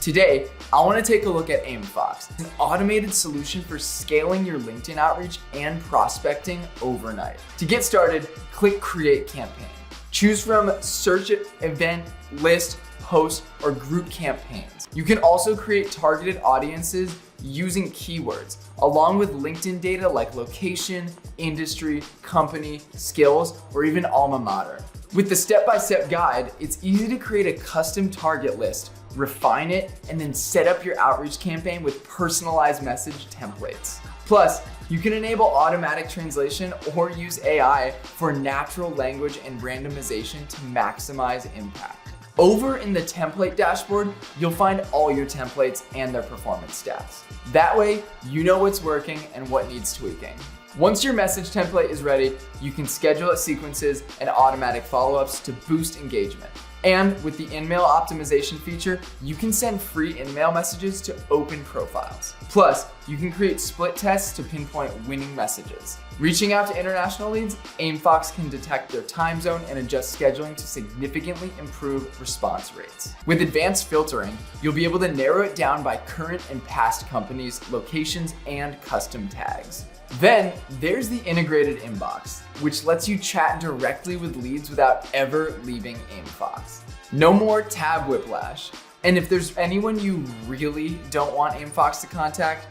Today, I want to take a look at Aimfox, an automated solution for scaling your LinkedIn outreach and prospecting overnight. To get started, click Create Campaign. Choose from search, event, list, post, or group campaigns. You can also create targeted audiences using keywords, along with LinkedIn data like location, industry, company, skills, or even alma mater. With the step-by-step guide, it's easy to create a custom target list, refine it, and then set up your outreach campaign with personalized message templates. Plus, you can enable automatic translation or use AI for natural language and randomization to maximize impact. Over in the template dashboard, you'll find all your templates and their performance stats. That way, you know what's working and what needs tweaking. Once your message template is ready, you can schedule it sequences and automatic follow-ups to boost engagement. And with the in-mail optimization feature, you can send free in-mail messages to open profiles. Plus, you can create split tests to pinpoint winning messages. Reaching out to international leads, Aimfox can detect their time zone and adjust scheduling to significantly improve response rates. With advanced filtering, you'll be able to narrow it down by current and past companies, locations, and custom tags. Then there's the integrated inbox, which lets you chat directly with leads without ever leaving Aimfox. No more tab whiplash. And if there's anyone you really don't want Aimfox to contact,